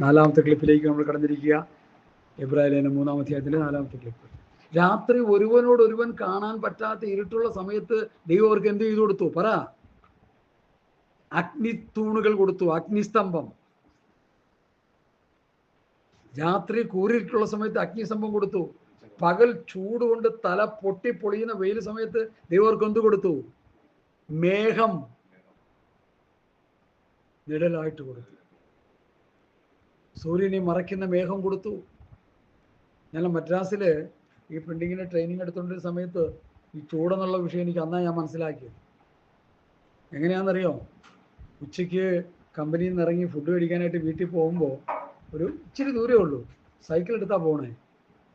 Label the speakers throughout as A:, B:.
A: 4-ാമത്തെ ക്ലിപ്പിലേക്ക് നമ്മൾ കടന്നിരിക്കുക. എബ്രായലേഖനം 3-ാം അധ്യായത്തിലെ 4-ാമത്തെ ക്ലിപ്പ്. രാത്രി ഒരുവനോടൊരുവൻ കാണാൻ പറ്റാത്ത ഇരുട്ടുള്ള സമയത്ത് ദൈവം അവർക്ക് എന്ത് ചെയ്തു കൊടുത്തു? പറ. അഗ്നിത്തൂണുകൾ കൊടുത്തു, അഗ്നിസ്തംഭം. രാത്രി കൂരിട്ടുള്ള സമയത്ത് അഗ്നിസ്തംഭം കൊടുത്തു. പകൽ ചൂടുകൊണ്ട് തല പൊട്ടിപ്പൊളിയുന്ന വെയിൽ സമയത്ത് ദൈവം അവർക്ക് എന്ത് കൊടുത്തു? മേഘം നിഴലായിട്ട് കൊടുത്തു. സൂര്യനെ മറയ്ക്കുന്ന മേഘം കൊടുത്തു. ഞാൻ മദ്രാസിൽ ഈ പ്രിന്റിങ്ങിന് ട്രെയിനിങ് എടുത്തുകൊണ്ടിരുന്ന സമയത്ത് ഈ ചൂടെന്നുള്ള വിഷയം എനിക്ക് അന്നാ ഞാൻ മനസ്സിലാക്കിയത്. എങ്ങനെയാണെന്നറിയോ? ഉച്ചയ്ക്ക് കമ്പനിയിൽ നിന്ന് ഇറങ്ങി ഫുഡ് കഴിക്കാനായിട്ട് വീട്ടിൽ പോകുമ്പോൾ ഒരു ഇച്ചിരി ദൂരമേ ഉള്ളൂ, സൈക്കിൾ എടുത്താൽ പോകണേ.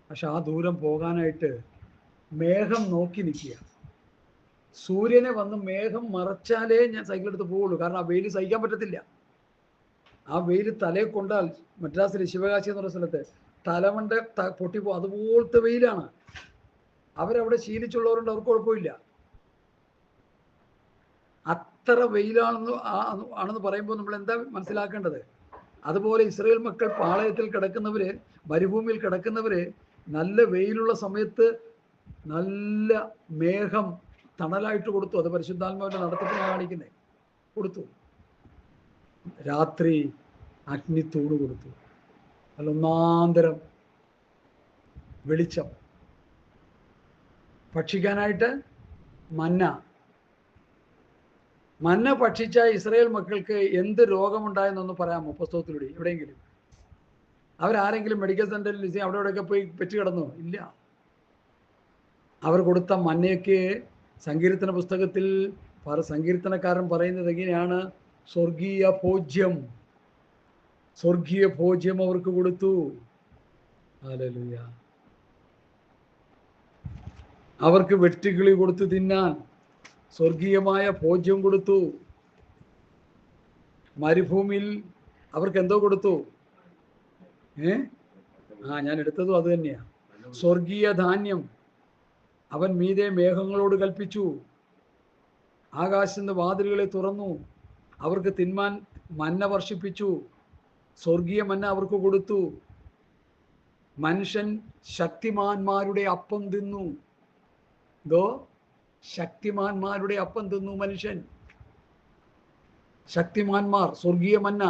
A: പക്ഷെ ആ ദൂരം പോകാനായിട്ട് മേഘം നോക്കി നിൽക്കുക. സൂര്യനെ വന്ന് മേഘം മറച്ചാലേ ഞാൻ സൈക്കിൾ എടുത്ത് പോവുള്ളൂ. കാരണം ആ വെയിൽ സഹിക്കാൻ പറ്റത്തില്ല. ആ വെയിൽ തലയെ കൊണ്ടാൽ, മദ്രാസിൽ ശിവകാശി എന്ന് പറഞ്ഞ സ്ഥലത്ത് തലമണ്ട പൊട്ടിപ്പോ, അതുപോലത്തെ വെയിലാണ്. അവരവിടെ ശീലിച്ചുള്ളവരുണ്ട്, അവർക്ക് കുഴപ്പമില്ല. അത്ര ആണെന്ന് പറയുമ്പോൾ നമ്മൾ എന്താ മനസ്സിലാക്കേണ്ടത്? അതുപോലെ ഇസ്രായേൽ മക്കൾ പാളയത്തിൽ കിടക്കുന്നവര്, മരുഭൂമിയിൽ കിടക്കുന്നവര് നല്ല വെയിലുള്ള സമയത്ത് നല്ല മേഘം തണലായിട്ട് കൊടുത്തു. അത് പരിശുദ്ധാത്മാവിന്റെ നടത്തിപ്പിനാണ് കാണിക്കുന്നത്. കൊടുത്തു. രാത്രി അഗ്നിത്തൂണ് കൊടുത്തു. അല്ല, ഒന്നാന്തരം വെളിച്ചം. ഭക്ഷിക്കാനായിട്ട് മന്ന ഭക്ഷിച്ച ഇസ്രായേൽ മക്കൾക്ക് എന്ത് രോഗമുണ്ടായെന്നൊന്ന് പറയാമോ പുസ്തകത്തിലൂടെ എവിടെയെങ്കിലും? അവരാരെങ്കിലും മെഡിക്കൽ സെന്ററിൽ അവിടെ ഇവിടെയൊക്കെ പോയി പെറ്റ് കിടന്നോ? ഇല്ല. അവർ കൊടുത്ത മന്നയ്ക്ക് സങ്കീർത്തന പുസ്തകത്തിൽ സങ്കീർത്തനക്കാരൻ പറയുന്നത് എങ്ങനെയാണ്? സ്വർഗീയ ഭോജ്യം അവർക്ക് കൊടുത്തു. ഹല്ലേലൂയ. അവർക്ക് വെട്ടുകിളി കൊടുത്തു തിന്നാൻ സ്വർഗീയമായ ഭോജ്യം കൊടുത്തു. മരുഭൂമിയിൽ അവർക്ക് എന്തോ കൊടുത്തു? ഞാൻ എടുത്തതും അത് തന്നെയാ. സ്വർഗീയ ധാന്യം. അവൻ മീതെ മേഘങ്ങളോട് കൽപ്പിച്ചു, ആകാശത്തിന്റെ വാതിലുകളെ തുറന്നു, അവർക്ക് തിന്മാൻ മന്ന വർഷിപ്പിച്ചു. സ്വർഗീയ മന്ന അവർക്ക് കൊടുത്തു. മനുഷ്യൻ ശക്തിമാന്മാരുടെ അപ്പം തിന്നു. ശക്തിമാന്മാരുടെ അപ്പം തിന്നു മനുഷ്യൻ. ശക്തിമാന്മാർ, സ്വർഗീയ മന്ന.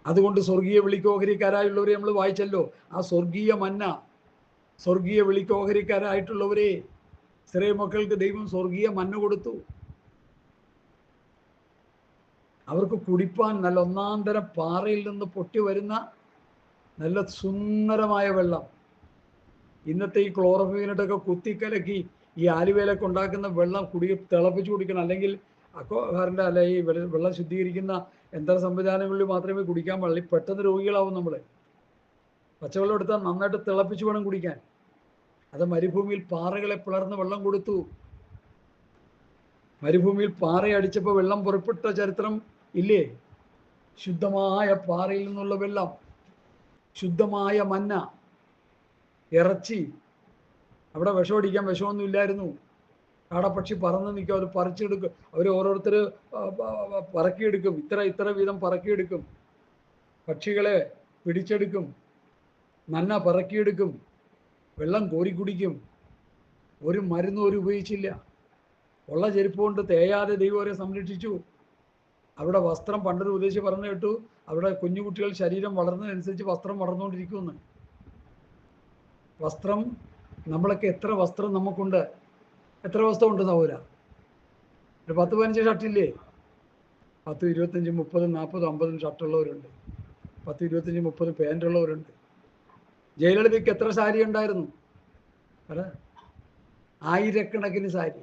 A: അതുകൊണ്ട് സ്വർഗീയ വിളിക്കോഹരിക്കാരായുള്ളവരെ നമ്മൾ വായിച്ചല്ലോ. ആ സ്വർഗീയ മന്ന, സ്വർഗീയ വിളിക്കോഹരിക്കാരായിട്ടുള്ളവരെ ഇസ്രായേൽ മക്കൾക്ക് ദൈവം സ്വർഗീയ മന്ന കൊടുത്തു. അവർക്ക് കുടിപ്പാൻ നല്ല ഒന്നാന്തരം പാറയിൽ നിന്ന് പൊട്ടി വരുന്ന നല്ല സുന്ദരമായ വെള്ളം. ഇന്നത്തെ ഈ ക്ലോറോഫീനിട്ടൊക്കെ കുത്തിക്കലക്കി ഈ ആലുവയിലൊക്കെ ഉണ്ടാക്കുന്ന വെള്ളം തിളപ്പിച്ച് കുടിക്കണം. അല്ലെങ്കിൽ അക്വാഗാർഡിന്റെ അല്ല ഈ വെള്ളം ശുദ്ധീകരിക്കുന്ന യന്ത്ര സംവിധാനങ്ങളിൽ മാത്രമേ കുടിക്കാൻ പാടില്ല. പെട്ടെന്ന് രോഗികളാവും നമ്മൾ. പച്ചവെള്ളം എടുത്താൽ നന്നായിട്ട് തിളപ്പിച്ച് വേണം കുടിക്കാൻ. അത് മരുഭൂമിയിൽ പാറകളെ പിളർന്ന് വെള്ളം കൊടുത്തു. മരുഭൂമിയിൽ പാറയടിച്ചപ്പോൾ വെള്ളം പുറപ്പെട്ട ചരിത്രം ഇല്ലേ? ശുദ്ധമായ പാറയിൽ നിന്നുള്ള വെള്ളം, ശുദ്ധമായ മന്ന, ഇറച്ചി. അവിടെ വിഷമടിക്കാൻ വിഷമൊന്നും ഇല്ലായിരുന്നു. കാടപ്പക്ഷി പറന്ന് നിൽക്കും, അവർ പറിച്ചെടുക്കും. അവർ ഓരോരുത്തർ പറക്കിയെടുക്കും. ഇത്ര വീതം പറക്കിയെടുക്കും. പക്ഷികളെ പിടിച്ചെടുക്കും, മന്ന പറക്കിയെടുക്കും, വെള്ളം കോരി കുടിക്കും. ഒരു മരുന്നും അവർ ഉപയോഗിച്ചില്ല. ഉള്ള ചെരുപ്പ് കൊണ്ട് തേയാതെ ദൈവം അവരെ സംരക്ഷിച്ചു. അവിടെ വസ്ത്രം, പണ്ടൊരു ഉപദേശി പറഞ്ഞു കേട്ടു, അവിടെ കുഞ്ഞുകുട്ടികൾ ശരീരം വളർന്നതനുസരിച്ച് വസ്ത്രം വളർന്നുകൊണ്ടിരിക്കുമെന്ന്. വസ്ത്രം, നമ്മളൊക്കെ എത്ര വസ്ത്രം നമുക്കുണ്ട്? എത്ര വസ്ത്രമുണ്ട് സഹോദര? ഒരു 10-15 ഷർട്ടില്ലേ? 10, 25, 30, 40, 50 ഷർട്ടുള്ളവരുണ്ട്. 10, 25, 30 പാൻറ്റുള്ളവരുണ്ട്. ജയലളിതയ്ക്ക് എത്ര സാരി ഉണ്ടായിരുന്നു? അല്ല, ആയിരക്കണക്കിന് സാരി,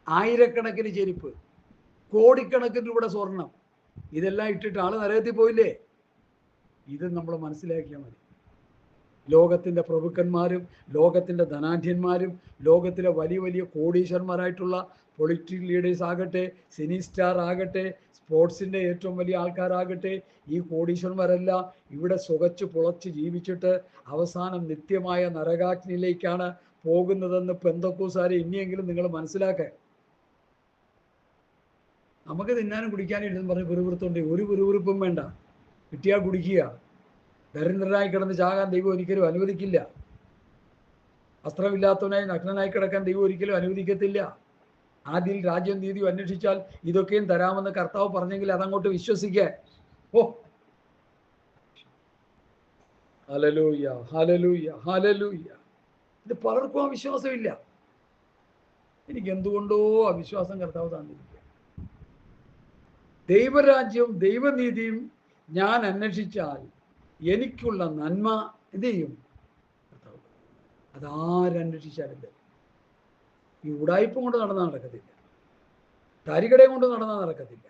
A: ആയിരക്കണക്കിന് ചെരുപ്പ്, കോടിക്കണക്കിന് രൂപയുടെ സ്വർണം. ഇതെല്ലാം ഇട്ടിട്ട് ആള് നരകത്തിൽ പോയില്ലേ? ഇത് നമ്മൾ മനസ്സിലാക്കിയാൽ മതി. ലോകത്തിൻ്റെ പ്രഭുക്കന്മാരും ലോകത്തിൻ്റെ ധനാഢ്യന്മാരും ലോകത്തിലെ വലിയ വലിയ കോടീശ്വരന്മാരായിട്ടുള്ള പൊളിറ്റിക്കൽ ലീഡേഴ്സ് ആകട്ടെ, സിനി സ്റ്റാർ ആകട്ടെ, സ്പോർട്സിൻ്റെ ഏറ്റവും വലിയ ആൾക്കാരാകട്ടെ, ഈ കോടീശ്വരന്മാരെല്ലാം ഇവിടെ സുഖച്ച് പുളച്ച് ജീവിച്ചിട്ട് അവസാനം നിത്യമായ നരകാഗ്നിയിലേക്കാണ് പോകുന്നതെന്ന് പെന്തക്കോസ്തുകാരെ ഇനിയെങ്കിലും നിങ്ങൾ മനസ്സിലാക്കുക. നമുക്ക് തിന്നാനും കുടിക്കാനും ഇല്ലെന്ന് പറഞ്ഞ് പിറുപിറുത്തോണ്ട് ഒരു പിറുപിറുപ്പും വേണ്ട. കിട്ടിയാൽ കുടിക്കുക. ദരിദ്രനായി കിടന്ന് ചാകാൻ ദൈവം ഒരിക്കലും അനുവദിക്കില്ല. വസ്ത്രമില്ലാത്തവനായി നഗ്നനായി കിടക്കാൻ ദൈവം ഒരിക്കലും അനുവദിക്കത്തില്ല. ആദ്യം രാജ്യം നീതിയും അന്വേഷിച്ചാൽ ഇതൊക്കെയും തരാമെന്ന് കർത്താവ് പറഞ്ഞെങ്കിൽ അതങ്ങോട്ട് വിശ്വസിക്കുക. ഓ, ഹല്ലേലൂയ, ഹല്ലേലൂയ, ഹല്ലേലൂയ. ഇത് പലർക്കും ആ വിശ്വാസമില്ല. എനിക്ക് എന്തുകൊണ്ടോ ആ വിശ്വാസം കർത്താവ് തന്നിരിക്കുക. ദൈവരാജ്യവും ദൈവനീതിയും ഞാൻ അന്വേഷിച്ചാൽ എനിക്കുള്ള നന്മ എന്ത് ചെയ്യും? കർത്താവ് അതാരന്വേഷിച്ചാലില്ല. ഈ ഉടായ്പ കൊണ്ട് നടന്നാൽ നടക്കത്തില്ല, തരികടയും കൊണ്ട് നടന്നാൽ നടക്കത്തില്ല,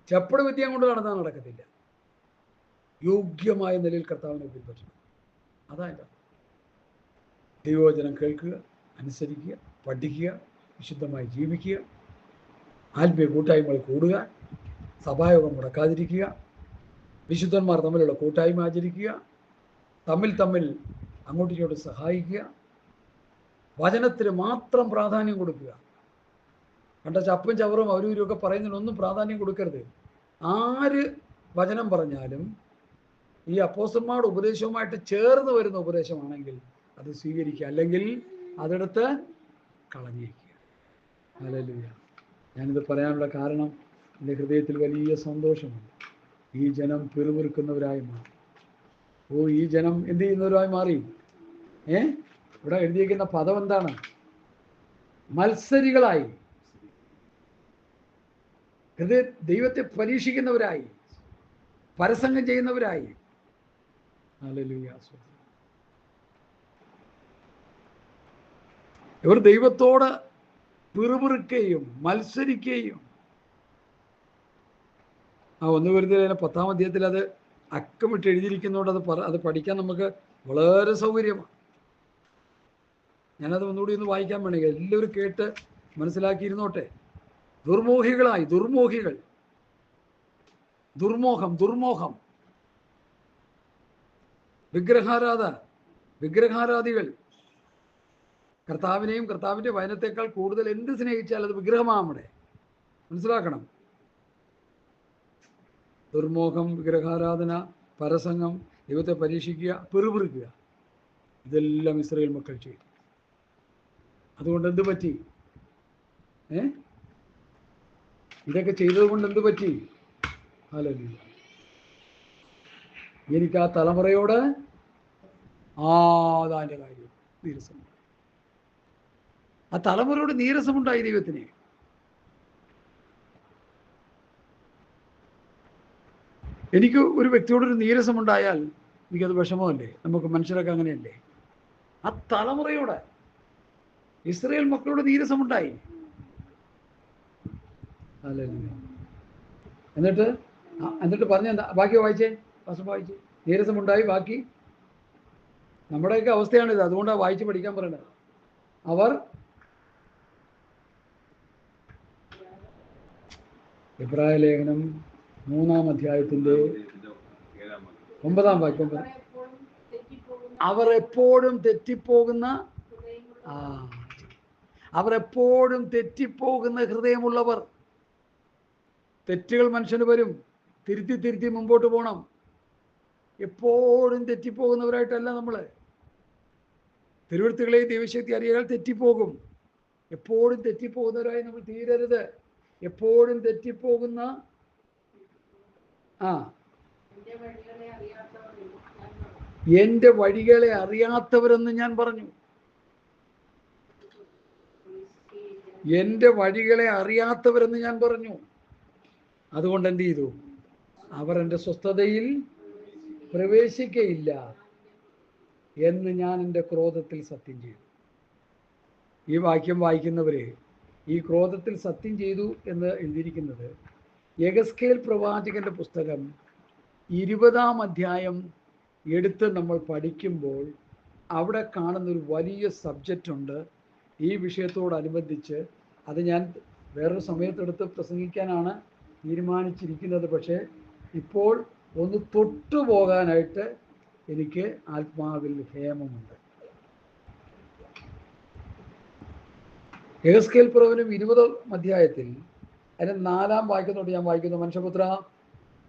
A: ചപ്പട് വിദ്യം കൊണ്ട് നടന്നാൽ നടക്കത്തില്ല. യോഗ്യമായ നിലയിൽ കർത്താവിനെ പിൻപറ്റണം. അതായത് ദൈവവചനം കേൾക്കുക, അനുസരിക്കുക, പഠിക്കുക, വിശുദ്ധമായി ജീവിക്കുക, ആത്മീയ കൂട്ടായ്മകൾ കൂടുക, സഭായോഗം മുടക്കാതിരിക്കുക, വിശുദ്ധന്മാർ തമ്മിലുള്ള കൂട്ടായ്മ ആചരിക്കുക, തമ്മിൽ അങ്ങോട്ടും ഇങ്ങോട്ടും സഹായിക്കുക, വചനത്തിന് മാത്രം പ്രാധാന്യം കൊടുക്കുക. കണ്ട ചപ്പും ചവറും അവരും ഒക്കെ പറയുന്നതിനൊന്നും പ്രാധാന്യം കൊടുക്കരുത്. ആര് വചനം പറഞ്ഞാലും ഈ അപ്പോസ്തലന്മാരുടെ ഉപദേശവുമായിട്ട് ചേർന്ന് വരുന്ന ഉപദേശമാണെങ്കിൽ അത് സ്വീകരിക്കുക, അല്ലെങ്കിൽ അതെടുത്ത് കളഞ്ഞിരിക്കുക. ഹല്ലേലൂയ. ഞാനിത് പറയാനുള്ള കാരണം എൻ്റെ ഹൃദയത്തിൽ വലിയ സന്തോഷമുണ്ട്. ഈ ജനം പിറുപിറുക്കുന്നവരായി മാറി. ഈ ജനം എന്ത് ചെയ്യുന്നവരായി മാറി? ഇവിടെ എഴുതിയിരിക്കുന്ന പദം എന്താണ്? മത്സരികളായി, ദൈവത്തെ പരീക്ഷിക്കുന്നവരായി, പരസംഗം ചെയ്യുന്നവരായി. ഹല്ലേലൂയ. ഇവർ ദൈവത്തോട് പിറുപിറുക്കുകയും മത്സരിക്കുകയും. 1 കൊരിന്ത്യർ 10-ാം അധ്യായത്തിൽ അത് അക്കമിട്ട് എഴുതിയിരിക്കുന്നതുകൊണ്ട് അത് പഠിക്കാൻ നമുക്ക് വളരെ സൗകര്യമാണ്. ഞാനത് ഒന്നുകൂടി ഒന്ന് വായിക്കാൻ വേണമെങ്കിൽ എല്ലാവരും കേട്ട് മനസ്സിലാക്കിയിരുന്നോട്ടെ. ദുർമോഹികളായി, ദുർമോഹികൾ, ദുർമോഹം, വിഗ്രഹാരാധികൾ. കർത്താവിനെയും കർത്താവിൻ്റെ വചനത്തെക്കാൾ കൂടുതൽ എന്ത് സ്നേഹിച്ചാൽ അത് വിഗ്രഹമാണ്. അവിടെ മനസ്സിലാക്കണം. ദുർമോഹം, വിഗ്രഹാരാധന, പരസംഗം, ദൈവത്തെ പരീക്ഷിക്കുക, പിറുപിറുക്കുക, ഇതെല്ലാം ഇസ്രായേൽ മക്കൾ ചെയ്തു. അതുകൊണ്ട് എന്ത് പറ്റി? ഇതൊക്കെ ചെയ്തത് കൊണ്ട് എന്ത് പറ്റി? ഹല്ലേലൂയ. എനിക്ക് ആ തലമുറയോട് അതിൻ്റെ കാര്യം നീരസമുണ്ടായി. ആ തലമുറയോട് നീരസമുണ്ടായി ദൈവത്തിന്. എനിക്ക് ഒരു വ്യക്തിയോടൊരു നീരസമുണ്ടായാൽ എനിക്കത് വിഷമമല്ലേ? നമുക്ക് മനുഷ്യരൊക്കെ അങ്ങനെയല്ലേ? ആ തലമുറയോട്, ഇസ്രായേൽ മക്കളോട് നീരസമുണ്ടായി. എന്നിട്ട് പറഞ്ഞെന്താ? ബാക്കി വായിച്ചേ, നീരസമുണ്ടായി. ബാക്കി നമ്മുടെയൊക്കെ അവസ്ഥയാണിത്. അതുകൊണ്ടാണ് വായിച്ച് പഠിക്കാൻ പറയണത്. അവർ എബ്രായ ലേഖനം 3-ാം അധ്യായത്തിന്റെ 9-ാം വാക്യം. അവർ എപ്പോഴും തെറ്റിപ്പോകുന്ന ഹൃദയമുള്ളവർ. തെറ്റുകൾ മനുഷ്യന് വരും, തിരുത്തി മുമ്പോട്ട് പോകണം. എപ്പോഴും തെറ്റിപ്പോകുന്നവരായിട്ടല്ല നമ്മൾ. തിരുവഴുത്തുകളെയും ദൈവശക്തി അറിയാൽ തെറ്റിപ്പോകും. എപ്പോഴും തെറ്റിപ്പോകുന്നവരായി നമ്മൾ തീരരുത്. എപ്പോഴും തെറ്റിപ്പോകുന്ന എൻ്റെ വഴികളെ അറിയാത്തവരെന്ന് ഞാൻ പറഞ്ഞു. എൻ്റെ വഴികളെ അറിയാത്തവരെന്ന് ഞാൻ പറഞ്ഞു. അതുകൊണ്ട് എന്ത് ചെയ്തു? അവർ എൻ്റെ സ്വസ്ഥതയിൽ പ്രവേശിക്കയില്ല എന്ന് ഞാൻ എൻ്റെ ക്രോധത്തിൽ സത്യം ചെയ്തു. ഈ വാക്യം വായിക്കുന്നവര് ഈ ക്രോധത്തിൽ സത്യം ചെയ്തു എന്ന് എഴുതിയിരിക്കുന്നത് യെഹെസ്കേൽ പ്രവാചകന്റെ പുസ്തകം 20-ാം അധ്യായം എടുത്ത് നമ്മൾ പഠിക്കുമ്പോൾ അവിടെ കാണുന്നൊരു വലിയ സബ്ജക്റ്റ് ഉണ്ട് ഈ വിഷയത്തോടനുബന്ധിച്ച്. അത് ഞാൻ വേറൊരു സമയത്തെടുത്ത് പ്രസംഗിക്കാനാണ് തീരുമാനിച്ചിരിക്കുന്നത്. പക്ഷേ ഇപ്പോൾ ഒന്ന് തൊട്ടുപോകാനായിട്ട് എനിക്ക് ആത്മാവിൽ ഹേമമുണ്ട്. യെഹെസ്കേൽ പ്രവചനം 20-ാം അധ്യായത്തിൽ അതിന് 4-ാം വാക്യത്തോട് ഞാൻ വായിക്കുന്നു. മനുഷ്യപുത്ര,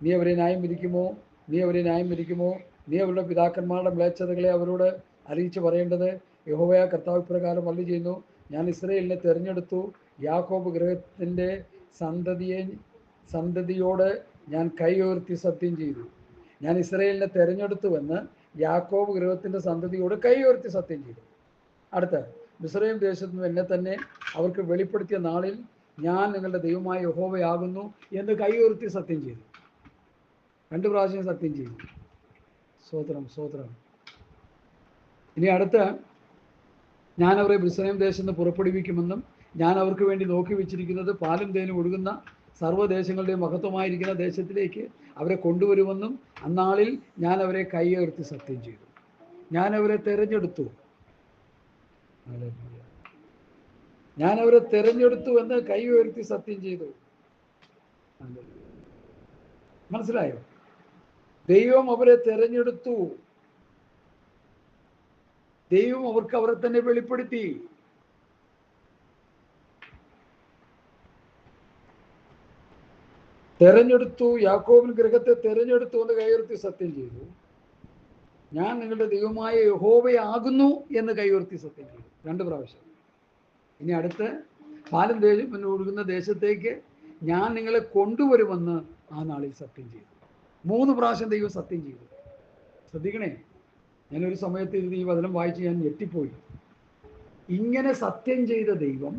A: നീ അവരെ ന്യായം വിധിക്കുമോ? നീ അവരെ ന്യായം വിധിക്കുമോ? നീ അവരുടെ പിതാക്കന്മാരുടെ മ്ലേച്ഛതകളെ അവരോട് അറിയിച്ച് പറയേണ്ടത്? യഹോവയായ കർത്താവ് ഇപ്രകാരം അരുളി ചെയ്യുന്നു, ഞാൻ ഇസ്രായേലിനെ തിരഞ്ഞെടുത്തു, യാക്കോബ് ഗൃഹത്തിൻ്റെ സന്തതിയോട് ഞാൻ കൈ ഉയർത്തി സത്യം ചെയ്തു. ഞാൻ ഇസ്രായേലിനെ തിരഞ്ഞെടുത്തുവെന്ന് യാക്കോബ് ഗൃഹത്തിൻ്റെ സന്തതിയോട് കൈ ഉയർത്തി സത്യം ചെയ്തു. അടുത്ത, മിസ്രയീം ദേശത്തു നിന്ന് എന്നെ തന്നെ അവർക്ക് വെളിപ്പെടുത്തിയ നാളിൽ ഞാൻ നിങ്ങളുടെ ദൈവമായ യഹോവയാകുന്നു എന്ന് കൈ ഉയർത്തി സത്യം ചെയ്തു. 2 പ്രാവശ്യം സത്യം ചെയ്തു. സ്തോത്രം, സ്തോത്രം. ഇനി അടുത്ത, ഞാൻ അവരെ മിസ്രയീം ദേശത്ത് നിന്ന് പുറപ്പെടുവിക്കുമെന്നും ഞാൻ അവർക്ക് വേണ്ടി നോക്കി വെച്ചിരിക്കുന്നത് പാലും തേനും ഒഴുകുന്ന സർവ്വദേശങ്ങളുടെയും മഹത്വമായിരിക്കുന്ന ദേശത്തിലേക്ക് അവരെ കൊണ്ടുവരുമെന്നും അന്നാളിൽ ഞാൻ അവരെ കൈ ഉയർത്തി സത്യം ചെയ്തു. ഞാൻ അവരെ തിരഞ്ഞെടുത്തു, ഞാൻ അവരെ തിരഞ്ഞെടുത്തു എന്ന് കൈ ഉയർത്തി സത്യം ചെയ്തു. മനസ്സിലായോ? ദൈവം അവരെ തിരഞ്ഞെടുത്തു. ദൈവം അവർക്ക് അവരെ തന്നെ വെളിപ്പെടുത്തി. തെരഞ്ഞെടുത്തു, യാക്കോബിൻ ഗൃഹത്തെ തെരഞ്ഞെടുത്തു എന്ന് കൈയുയർത്തി സത്യം ചെയ്തു. ഞാൻ നിങ്ങളുടെ ദൈവമായ യഹോവയാകുന്നു എന്ന് കൈയുയർത്തി സത്യം ചെയ്തു. 2 പ്രാവശ്യം. ഇനി അടുത്ത്, പാലും തേനും ഒഴുകുന്ന ദേശത്തേക്ക് ഞാൻ നിങ്ങളെ കൊണ്ടുവരുമെന്ന് ആ നാളിൽ സത്യം ചെയ്തു. 3 പ്രാവശ്യം ദൈവം സത്യം ചെയ്തു. ശ്രദ്ധിക്കണേ, ഞാനൊരു സമയത്ത് ഇത് ഈ വചനം വായിച്ച് ഞാൻ ഞെട്ടിപ്പോയി. ഇങ്ങനെ സത്യം ചെയ്ത ദൈവം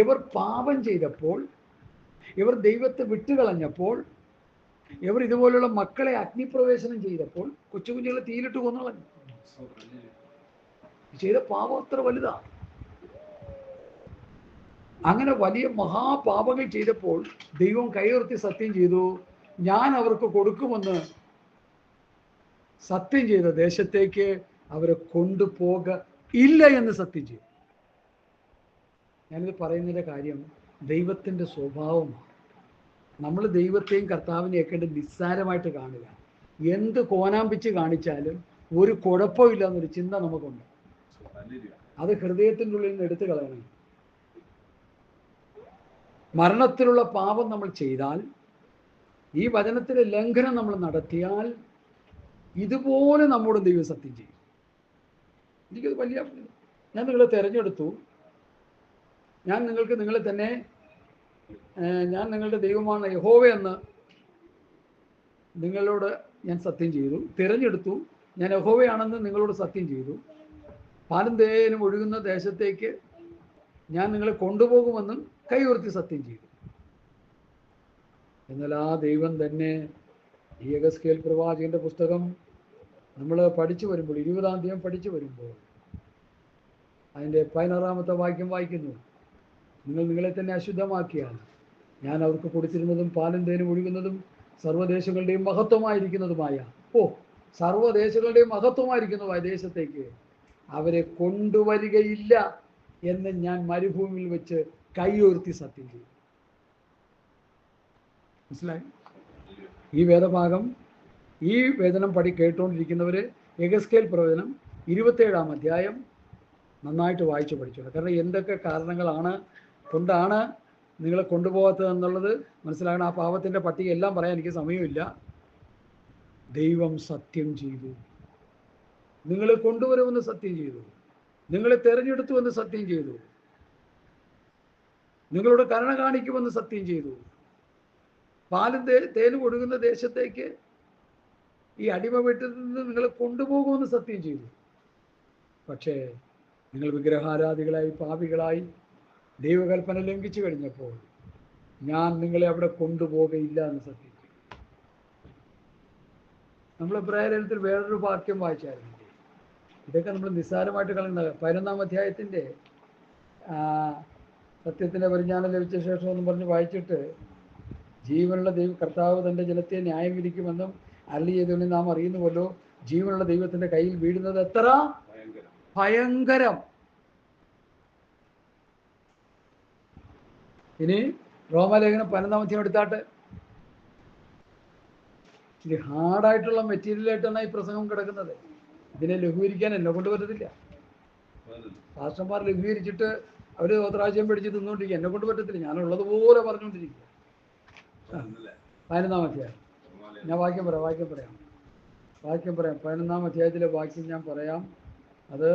A: ഇവർ പാപം ചെയ്തപ്പോൾ, ഇവർ ദൈവത്തെ വിട്ടുകളഞ്ഞപ്പോൾ, ഇവർ ഇതുപോലുള്ള മക്കളെ അഗ്നിപ്രവേശനം ചെയ്തപ്പോൾ കൊച്ചു കുഞ്ഞുങ്ങളെ തീയിലിട്ട് കൊന്നുകളഞ്ഞു. ചെയ്ത പാപം അത്ര വലുതാ. അങ്ങനെ വലിയ മഹാപാപങ്ങൾ ചെയ്തപ്പോൾ ദൈവം കൈയുയർത്തി സത്യം ചെയ്തു, ഞാൻ അവർക്ക് കൊടുക്കുമെന്ന് സത്യം ചെയ്ത ദേശത്തേക്ക് അവരെ കൊണ്ടുപോകില്ല എന്ന് സത്യം ചെയ്തു. ഞാനിത് പറയുന്നതിൻ്റെ കാര്യം, ദൈവത്തിൻ്റെ സ്വഭാവമാണ്. നമ്മൾ ദൈവത്തെയും കർത്താവിനെയും ഒക്കെ നിസ്സാരമായിട്ട് കാണുക. എന്ത് കോനാമ്പിച്ച് കാണിച്ചാലും ഒരു കുഴപ്പമില്ല എന്നൊരു ചിന്ത നമുക്കുണ്ട്. അത് ഹൃദയത്തിൻ്റെ ഉള്ളിൽ നിന്ന് എടുത്തു കളയണം. മരണത്തിലുള്ള പാപം നമ്മൾ ചെയ്താൽ, ഈ വചനത്തിലെ ലംഘനം നമ്മൾ നടത്തിയാൽ, ഇതുപോലെ നമ്മോട് ദൈവം സത്യം ചെയ്യും. എനിക്കത് വലിയ, ഞാൻ നിങ്ങളെ തിരഞ്ഞെടുത്തു, ഞാൻ നിങ്ങൾക്ക് നിങ്ങളെ തന്നെ, ഞാൻ നിങ്ങളുടെ ദൈവമാണ് യഹോവയെന്ന് നിങ്ങളോട് ഞാൻ സത്യം ചെയ്തു. തിരഞ്ഞെടുത്തു, ഞാൻ യഹോവയാണെന്ന് നിങ്ങളോട് സത്യം ചെയ്തു. പാലും തേനും ഒഴുകുന്ന ദേശത്തേക്ക് ഞാൻ നിങ്ങളെ കൊണ്ടുപോകുമെന്നും കൈയുയർത്തി സത്യം ചെയ്തു. എന്നാൽ ആ ദൈവം തന്നെ ഈ യെഹെസ്കേൽ പ്രവാചകന്റെ പുസ്തകം നമ്മൾ പഠിച്ചു വരുമ്പോൾ, 20-ാം അധ്യായം പഠിച്ചു വരുമ്പോൾ, അതിൻ്റെ 16-ാമത്തെ വാക്യം വായിക്കുന്നു, നിങ്ങൾ നിങ്ങളെ തന്നെ അശുദ്ധമാക്കിയാൽ ഞാൻ അവർക്ക് കൊടുത്തിരുന്നതും പാലും തേനും ഒഴുകുന്നതും സർവ്വദേശങ്ങളുടെയും മഹത്വമായിരിക്കുന്നതുമായ, സർവ്വദേശങ്ങളുടെയും മഹത്വമായിരിക്കുന്നതുമായ ദേശത്തേക്ക് അവരെ കൊണ്ടുവരികയില്ല എന്ന് ഞാൻ മരുഭൂമിയിൽ വെച്ച് കൈയുയർത്തി സത്യം ചെയ്തു. മനസ്സിലായി? ഈ വേദഭാഗം, ഈ വേദനം കേട്ടുകൊണ്ടിരിക്കുന്നവർ യെഹെസ്കേൽ പ്രവചനം 27-ാം അധ്യായം നന്നായിട്ട് വായിച്ച് പഠിച്ചോളൂ. കാരണം എന്തൊക്കെ കാരണങ്ങളാണ് കൊണ്ടാണ് നിങ്ങളെ കൊണ്ടുപോകാത്തതെന്നുള്ളത് മനസ്സിലാകണം. ആ പാപത്തിൻ്റെ പട്ടിക എല്ലാം പറയാൻ എനിക്ക് സമയമില്ല. ദൈവം സത്യം ചെയ്തു, നിങ്ങളെ കൊണ്ടുവരുമെന്ന് സത്യം ചെയ്തു, നിങ്ങളെ തെരഞ്ഞെടുത്തുവെന്ന് സത്യം ചെയ്തു, നിങ്ങളോട് കരുണ കാണിക്കുമെന്ന് സത്യം ചെയ്തു, പാലും തേനും ഒഴുകുന്ന ദേശത്തേക്ക്, ഈ അടിമ വീട്ടിൽ നിന്ന് നിങ്ങളെ കൊണ്ടുപോകുമെന്ന് സത്യം ചെയ്തു. പക്ഷേ നിങ്ങൾ വിഗ്രഹാരാധികളായി, പാപികളായി, ദൈവകൽപ്പന ലംഘിച്ചു കഴിഞ്ഞപ്പോൾ ഞാൻ നിങ്ങളെ അവിടെ കൊണ്ടുപോകയില്ല എന്ന് സത്യം ചെയ്തു. നമ്മൾ എബ്രായലേഖനത്തിൽ വേറൊരു വാക്യം വായിച്ചായിരുന്നു. ഇതൊക്കെ നമ്മൾ നിസ്സാരമായിട്ട് കളയുന്നത്. 11-ാം അധ്യായത്തിൻ്റെ സത്യത്തിൻ്റെ പരിജ്ഞാനം ലഭിച്ച ശേഷം എന്നും പറഞ്ഞ് വായിച്ചിട്ട്, ജീവനുള്ള കർത്താവ് തൻ്റെ ജനത്തെ ന്യായം വിധിക്കുമെന്നും അരുളി ചെയ്തുകൊണ്ട് നാം അറിയുന്നുവല്ലോ, ജീവനുള്ള ദൈവത്തിൻ്റെ കയ്യിൽ വീഴുന്നത് എത്ര ഭയങ്കരം. ഇനി റോമാലേഖനം 11-ാം അധ്യായം എടുത്താട്ടെ. ഇത് ഹാർഡായിട്ടുള്ള മെറ്റീരിയലായിട്ടാണ് ഈ പ്രസംഗം കിടക്കുന്നത്. ഇതിനെ ലഘൂകരിക്കാൻ എന്നെ കൊണ്ട് പറ്റത്തില്ല. പാസ്റ്റർമാർ ലഘൂകരിച്ചിട്ട് അവർ ഒത്രാഴ്ചയും പിടിച്ച് തിന്നുകൊണ്ടിരിക്കുക. എന്നെ കൊണ്ട് പറ്റത്തില്ല. ഞാനുള്ളതുപോലെ പറഞ്ഞുകൊണ്ടിരിക്കുക. 11-ാം അധ്യായം ഞാൻ വാക്യം പറയാം 11-ാം അധ്യായത്തിലെ വാക്യം ഞാൻ പറയാം. അത്